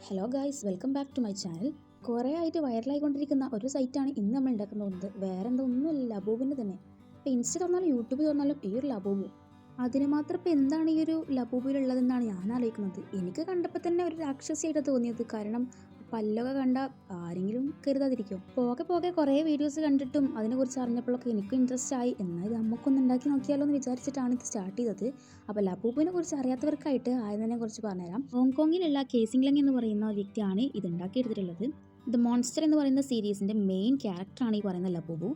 Hello guys, welcome back to my channel. കുറേ ആയിട്ട് വൈറലായിക്കൊണ്ടിരിക്കുന്ന ഒരു സൈറ്റാണ് ഇന്ന് നമ്മൾ ഉണ്ടാക്കാൻ പോകുന്നത്. വേറെ എന്തോ ഒന്നുമല്ല, ലബൂബിൻ്റെ തന്നെ. ഇപ്പോൾ ഇൻസ്റ്റ തുറന്നാലും യൂട്യൂബ് തുറന്നാലും ഈ ഒരു ലബൂബു. അതിന് മാത്രം ഇപ്പോൾ എന്താണ് ഈ ഒരു ലബൂബിലുള്ളതെന്നാണ് ഞാൻ ആലോചിക്കുന്നത്. എനിക്ക് കണ്ടപ്പോൾ തന്നെ ഒരു രാക്ഷസിയായിട്ട് തോന്നിയത്. കാരണം പല്ലൊക്കെ കണ്ട ആരെങ്കിലും കരുതാതിരിക്കും. പോകെ പോകെ കുറേ വീഡിയോസ് കണ്ടിട്ടും അതിനെക്കുറിച്ച് അറിഞ്ഞപ്പോഴൊക്കെ എനിക്കും ഇൻട്രസ്റ്റ് ആയി. എന്നാൽ ഇത് നമുക്കൊന്ന് ഉണ്ടാക്കി നോക്കിയാലോ എന്ന് വിചാരിച്ചിട്ടാണ് ഇത് സ്റ്റാർട്ട് ചെയ്തത്. അപ്പോൾ ലബൂബിനെ കുറിച്ച് അറിയാത്തവർക്കായിട്ട് ആയതിനെ കുറിച്ച് പറഞ്ഞുതരാം. ഹോങ്കോങ്ങിലുള്ള കേസിംഗ്ലങ് എന്ന് പറയുന്ന വ്യക്തിയാണ് ഇത് ഉണ്ടാക്കിയെടുത്തിട്ടുള്ളത്. ദ മോൺസ്റ്റർ എന്ന് പറയുന്ന സീരീസിൻ്റെ മെയിൻ ക്യാരക്ടറാണ് ഈ പറയുന്ന ലബൂബു.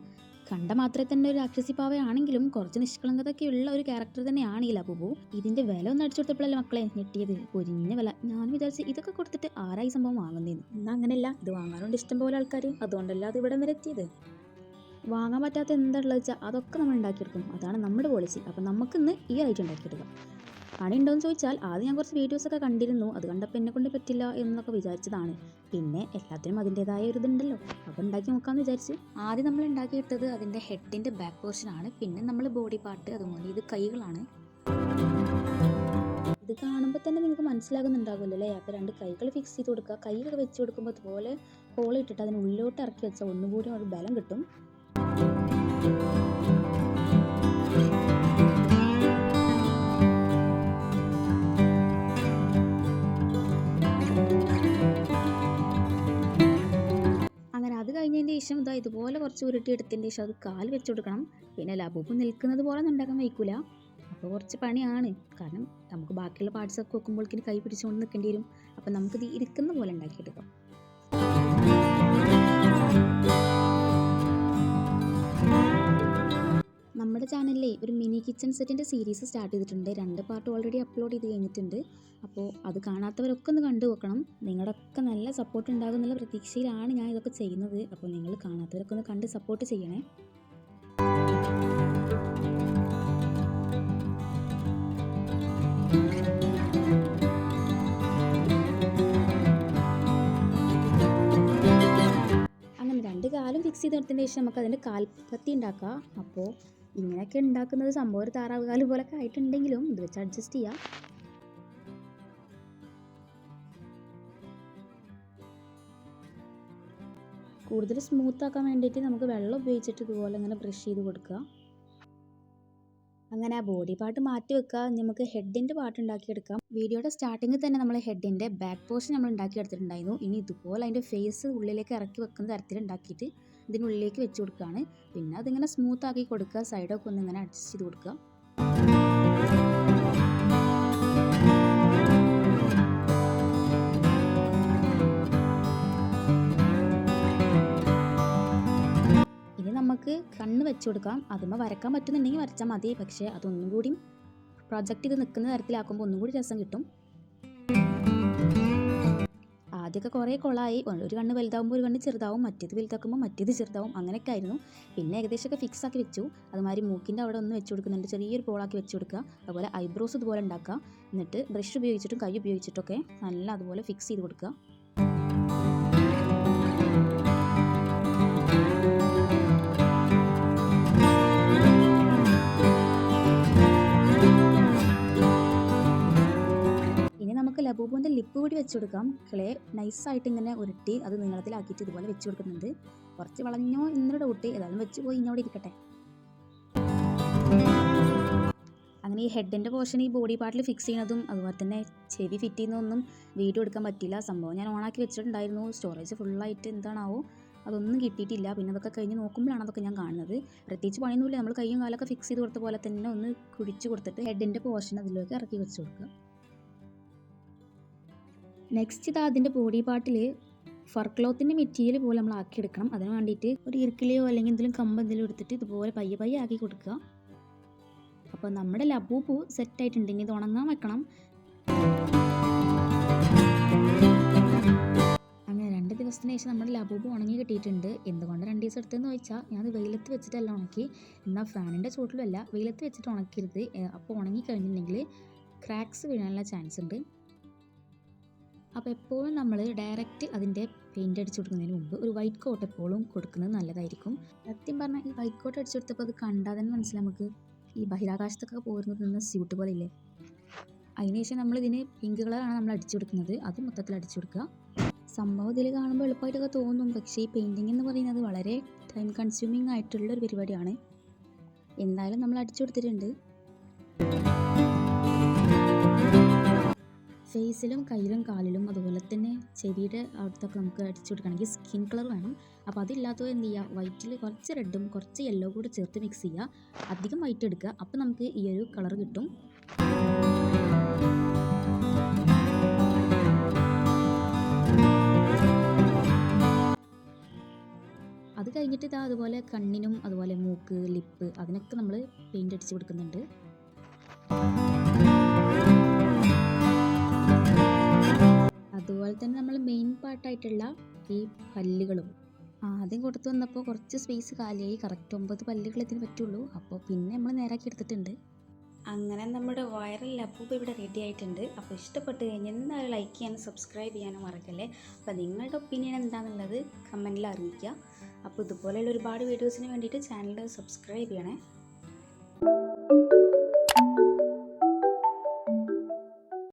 കണ്ട മാത്രമേ തന്നെ ഒരു രാക്ഷസി പാവയാണെങ്കിലും കുറച്ച് നിഷ്കളങ്കതയൊക്കെയുള്ള ഒരു ക്യാരക്ടർ തന്നെയാണ് ഈ ലബൂബു. ഇതിന്റെ വില ഒന്ന് അടിച്ചു കൊടുത്തപ്പോഴല്ലേ മക്കളെ ഞെട്ടിയത്. പൊരിഞ്ഞ വില. ഞാൻ വിചാരിച്ച് ഇതൊക്കെ കൊടുത്തിട്ട് ആരായി സംഭവം വാങ്ങുന്നതെന്ന്. എന്നാൽ അങ്ങനെയല്ല, ഇത് വാങ്ങാനുണ്ട് ഇഷ്ടം പോലെ ആൾക്കാർ. അതുകൊണ്ടല്ല അത് ഇവിടെ വരെ എത്തിയത്. വാങ്ങാൻ പറ്റാത്ത എന്താണെന്ന് വെച്ചാൽ അതൊക്കെ നമ്മൾ ഉണ്ടാക്കിയെടുക്കും. അതാണ് നമ്മുടെ പോളിസി. അപ്പം നമുക്കിന്ന് ഈ ഐറ്റം ഉണ്ടാക്കിയെടുക്കാം. പണി ഉണ്ടോയെന്ന് ചോദിച്ചാൽ ആദ്യം ഞാൻ കുറച്ച് വീഡിയോസൊക്കെ കണ്ടിരുന്നു. അത് കണ്ടപ്പോൾ എന്നെ കൊണ്ട് പറ്റില്ല എന്നൊക്കെ വിചാരിച്ചതാണ്. പിന്നെ എല്ലാത്തിനും അതിൻ്റെതായ ഒരു ഇതുണ്ടല്ലോ, അപ്പോൾ ഉണ്ടാക്കി നോക്കാമെന്ന് വിചാരിച്ച് ആദ്യം നമ്മൾ ഉണ്ടാക്കിയിട്ടത് അതിൻ്റെ ഹെഡിൻ്റെ ബാക്ക് പോർഷനാണ്. പിന്നെ നമ്മൾ ബോഡി പാർട്ട്, അതുപോലെ ഇത് കൈകളാണ്. ഇത് കാണുമ്പോൾ തന്നെ നിങ്ങൾക്ക് മനസ്സിലാകുന്നുണ്ടാകുമല്ലോ അല്ലേ. അപ്പോൾ രണ്ട് കൈകൾ ഫിക്സ് ചെയ്ത് കൊടുക്കുക. കൈകൾ വെച്ച് കൊടുക്കുമ്പോൾ അതുപോലെ ഹോൾ ഇട്ടിട്ട് അതിന് ഉള്ളിലോട്ട് ഇറക്കി വെച്ചാൽ ഒന്നുകൂടി ഒരു ബലം കിട്ടും. അത് കഴിഞ്ഞതിന് ശേഷം ഇതുപോലെ കുറച്ച് ഉരുട്ടിയെടുത്തതിന് ശേഷം അത് കാല് വെച്ച് കൊടുക്കണം. പിന്നെ ലബൂബ് നിൽക്കുന്നത് പോലെ ഒന്നും ഉണ്ടാക്കാൻ വയ്ക്കില്ല. അപ്പോൾ കുറച്ച് പണിയാണ്. കാരണം നമുക്ക് ബാക്കിയുള്ള പാർട്സൊക്കെ വെക്കുമ്പോഴേക്കും കൈ പിടിച്ചുകൊണ്ട് നിൽക്കേണ്ടി വരും. അപ്പം നമുക്കിത് ഇരിക്കുന്ന പോലെ ഉണ്ടാക്കിയെടുക്കാം. നമ്മുടെ ചാനലിലെ ഒരു മിനി കിച്ചൺ സെറ്റിൻ്റെ സീരീസ് സ്റ്റാർട്ട് ചെയ്തിട്ടുണ്ട്. 2 പാർട്ട് ഓൾറെഡി അപ്ലോഡ് ചെയ്ത് കഴിഞ്ഞിട്ടുണ്ട്. അപ്പോൾ അത് കാണാത്തവരൊക്കെ ഒന്ന് കണ്ടു നോക്കണം. നിങ്ങളുടെയൊക്കെ നല്ല സപ്പോർട്ട് ഉണ്ടാകുന്നുള്ള പ്രതീക്ഷയിലാണ് ഞാൻ ഇതൊക്കെ ചെയ്യുന്നത്. അപ്പോൾ നിങ്ങൾ കാണാത്തവരൊക്കെ ഒന്ന് കണ്ട് സപ്പോർട്ട് ചെയ്യണേ. അങ്ങനെ 2 കാലും ഫിക്സ് ചെയ്ത് നിർത്തിയതിന് ശേഷം നമുക്ക് അതിൻ്റെ കാൽപ്പത്തി ഉണ്ടാക്കാം. അപ്പോൾ ഇങ്ങനെയൊക്കെ ഉണ്ടാക്കുന്നത് സംഭവം ഒരു താറാവ് കാല് പോലൊക്കെ ആയിട്ടുണ്ടെങ്കിലും ഇത് വെച്ച് അഡ്ജസ്റ്റ് ചെയ്യാം. കൂടുതൽ സ്മൂത്ത് ആക്കാൻ വേണ്ടിയിട്ട് നമുക്ക് വെള്ളം ഉപയോഗിച്ചിട്ട് ഇതുപോലെ ഇങ്ങനെ ബ്രഷ് ചെയ്ത് കൊടുക്കുക. അങ്ങനെ ആ ബോഡി പാർട്ട് മാറ്റി വെക്കുക. നമുക്ക് ഹെഡിൻ്റെ പാർട്ട് ഉണ്ടാക്കിയെടുക്കാം. വീഡിയോയുടെ സ്റ്റാർട്ടിങ്ങിൽ തന്നെ നമ്മൾ ഹെഡിൻ്റെ ബാക്ക് പോർഷൻ നമ്മൾ ഉണ്ടാക്കിയെടുത്തിട്ടുണ്ടായിരുന്നു. ഇനി ഇതുപോലെ അതിൻ്റെ ഫേസ് ഉള്ളിലേക്ക് ഇറക്കി വെക്കുന്ന തരത്തിൽ ഉണ്ടാക്കിയിട്ട് ഇതിനുള്ളിലേക്ക് വെച്ച് കൊടുക്കുകയാണ്. പിന്നെ അതിങ്ങനെ സ്മൂത്ത് ആക്കി കൊടുക്കുക. സൈഡൊക്കെ ഒന്ന് ഇങ്ങനെ അഡ്ജസ്റ്റ് ചെയ്ത് കൊടുക്കുക. ഇനി നമുക്ക് കണ്ണ് വെച്ച് കൊടുക്കാം. അതുമ്പോൾ വരക്കാൻ പറ്റുന്നുണ്ടെങ്കിൽ വരച്ചാൽ മതി. പക്ഷേ അതൊന്നും കൂടി പ്രൊജക്റ്റ് ചെയ്ത് നിൽക്കുന്ന തരത്തിലാക്കുമ്പോൾ ഒന്നും കൂടി രസം കിട്ടും. ആദ്യമൊക്കെ കുറേ കൊളായി. ഒരു കണ്ണ് വലുതാകുമ്പോൾ ഒരു കണ്ണ് ചെറുതാവും, മറ്റേത് വലുതാക്കുമ്പോൾ മറ്റേത് ചെറുതാവും. അങ്ങനെയൊക്കെ ആയിരുന്നു. പിന്നെ ഏകദേശമൊക്കെ ഫിക്സ് ആക്കി വെച്ചു. അതുമാതിരി മൂക്കിൻ്റെ അവിടെ ഒന്ന് വെച്ച് കൊടുക്കുന്നുണ്ട്. ചെറിയൊരു ബോളാക്കി വെച്ച് കൊടുക്കുക. അതുപോലെ ഐബ്രോസ് ഇതുപോലെ ഉണ്ടാക്കുക. എന്നിട്ട് ബ്രഷ് ഉപയോഗിച്ചിട്ടും കൈ ഉപയോഗിച്ചിട്ടൊക്കെ നല്ല അതുപോലെ ഫിക്സ് ചെയ്ത് കൊടുക്കുക. നമുക്ക് ലബൂബിൻ്റെ ലിപ്പ് കൂടി വെച്ച് കൊടുക്കാം. ക്ലേ നൈസായിട്ട് ഇങ്ങനെ ഉരുട്ടി അത് നീളത്തിലാക്കിയിട്ട് ഇതുപോലെ വെച്ച് കൊടുക്കുന്നുണ്ട്. കുറച്ച് വളഞ്ഞോ എന്നൊരു ഡൗട്ട്, ഏതായാലും വെച്ച് പോയി ഇന്നോടെ ഇരിക്കട്ടെ. അങ്ങനെ ഈ ഹെഡിൻ്റെ പോർഷൻ ഈ ബോഡി പാർട്ടിൽ ഫിക്സ് ചെയ്യുന്നതും അതുപോലെ തന്നെ ചെവി ഫിറ്റ് ചെയ്യുന്നതൊന്നും വീഡിയോ എടുക്കാൻ പറ്റില്ല. സംഭവം ഞാൻ ഓണാക്കി വെച്ചിട്ടുണ്ടായിരുന്നു. സ്റ്റോറേജ് ഫുള്ളായിട്ട് എന്താണാവോ അതൊന്നും കിട്ടിയിട്ടില്ല. പിന്നെ അതൊക്കെ കഴിഞ്ഞ് നോക്കുമ്പോഴാണ് അതൊക്കെ ഞാൻ കാണുന്നത്. പ്രത്യേകിച്ച് പണിയൊന്നുമില്ല. നമ്മൾ കൈയും കാലൊക്കെ ഫിക്സ് ചെയ്ത് കൊടുത്ത പോലെ തന്നെ ഒന്ന് കുഴിച്ച് കൊടുത്തിട്ട് ഹെഡിൻ്റെ പോർഷൻ അതിലേക്ക് ഇറക്കി വെച്ച് കൊടുക്കുക. നെക്സ്റ്റ് അതിൻ്റെ ബോഡി പാർട്ടിൽ ഫർ ക്ലോത്തിൻ്റെ മെറ്റീരിയൽ പോലെ നമ്മൾ ആക്കിയെടുക്കണം. അതിന് വേണ്ടിയിട്ട് ഒരു ഇറുക്കിലെയോ അല്ലെങ്കിൽ എന്തെങ്കിലും കമ്പ് എന്തെങ്കിലും എടുത്തിട്ട് ഇതുപോലെ പയ്യെ പയ്യെ ആക്കി കൊടുക്കുക. അപ്പോൾ നമ്മുടെ ലബൂബു സെറ്റായിട്ടുണ്ടെങ്കിൽ ഇത് ഉണങ്ങാൻ വെക്കണം. അങ്ങനെ 2 ദിവസത്തിന് ശേഷം നമ്മുടെ ലബൂബു ഉണങ്ങി കിട്ടിയിട്ടുണ്ട്. എന്തുകൊണ്ട് 2 ദിവസം എടുത്തതെന്ന് ചോദിച്ചാൽ ഞാൻ വെയിലത്ത് വെച്ചിട്ടല്ല ഉണക്കി. എന്നാൽ ഫാനിൻ്റെ ചുവട്ടിലുമല്ല, വെയിലത്ത് വെച്ചിട്ട് ഉണക്കരുത്. അപ്പോൾ ഉണങ്ങി കഴിഞ്ഞിട്ടുണ്ടെങ്കിൽ ക്രാക്സ് വീഴാനുള്ള ചാൻസ് ഉണ്ട്. അപ്പോൾ എപ്പോഴും നമ്മൾ ഡയറക്റ്റ് അതിൻ്റെ പെയിൻ്റ് അടിച്ചു കൊടുക്കുന്നതിന് മുമ്പ് ഒരു വൈറ്റ് കോട്ട് എപ്പോഴും കൊടുക്കുന്നത് നല്ലതായിരിക്കും. സത്യം പറഞ്ഞാൽ ഈ വൈറ്റ് കോട്ട് അടിച്ചു കൊടുത്തപ്പോൾ അത് കണ്ടാൽ തന്നെ മനസ്സിലാവും നമുക്ക് ഈ ബഹിരാകാശത്തൊക്കെ പോരുന്നത് സ്യൂട്ട് പോലെ ഇല്ലേ. അതിനുശേഷം നമ്മളിതിന് പിങ്ക് കളറാണ് നമ്മൾ അടിച്ചു കൊടുക്കുന്നത്, അത് മൊത്തത്തിൽ അടിച്ചു കൊടുക്കുക. സംഭവം ഇതിൽ കാണുമ്പോൾ എളുപ്പമായിട്ടൊക്കെ തോന്നും, പക്ഷേ ഈ പെയിൻറ്റിങ് എന്ന് പറയുന്നത് വളരെ ടൈം കൺസ്യൂമിങ് ആയിട്ടുള്ളൊരു പരിപാടിയാണ്. എന്തായാലും നമ്മൾ അടിച്ചു കൊടുത്തിട്ടുണ്ട്. ഫേസിലും കയ്യിലും കാലിലും അതുപോലെ തന്നെ ചെവിയുടെ അടുത്തൊക്കെ നമുക്ക് അടിച്ചു കൊടുക്കുകയാണെങ്കിൽ സ്കിൻ കളർ വേണം. അപ്പോൾ അതില്ലാത്തവർ എന്ത് ചെയ്യുക, വൈറ്റിൽ കുറച്ച് റെഡും കുറച്ച് യെല്ലോ കൂടെ ചേർത്ത് മിക്സ് ചെയ്യുക. അധികം വൈറ്റ് എടുക്കുക, അപ്പോൾ നമുക്ക് ഈ ഒരു കളർ കിട്ടും. അത് കഴിഞ്ഞിട്ട് ഇതാ അതുപോലെ കണ്ണിനും അതുപോലെ മൂക്ക്, ലിപ്പ് അതിനൊക്കെ നമ്മൾ പെയിൻ്റ് അടിച്ച് കൊടുക്കുന്നുണ്ട്. അതുപോലെ തന്നെ നമ്മൾ മെയിൻ പാർട്ടായിട്ടുള്ള ഈ പല്ലുകളും ആദ്യം കൊടുത്തു വന്നപ്പോൾ കുറച്ച് സ്പേസ് കാലിയായി, കറക്റ്റ് 9 പല്ലുകൾ ഇതിന് പറ്റുള്ളൂ. അപ്പോൾ പിന്നെ നമ്മൾ നേരാക്കി എടുത്തിട്ടുണ്ട്. അങ്ങനെ നമ്മുടെ വൈറൽ ലബൂബ് ഇവിടെ റെഡി ആയിട്ടുണ്ട്. അപ്പോൾ ഇഷ്ടപ്പെട്ട് കഴിഞ്ഞാൽ എന്തായാലും ലൈക്ക് ചെയ്യാനും സബ്സ്ക്രൈബ് ചെയ്യാനും മറക്കല്ലേ. അപ്പോൾ നിങ്ങളുടെ ഒപ്പീനിയൻ എന്താണെന്നുള്ളത് കമൻറ്റിൽ അറിയിക്കുക. അപ്പോൾ ഇതുപോലെയുള്ള ഒരുപാട് വീഡിയോസിന് വേണ്ടിയിട്ട് ചാനൽ സബ്സ്ക്രൈബ് ചെയ്യണേ.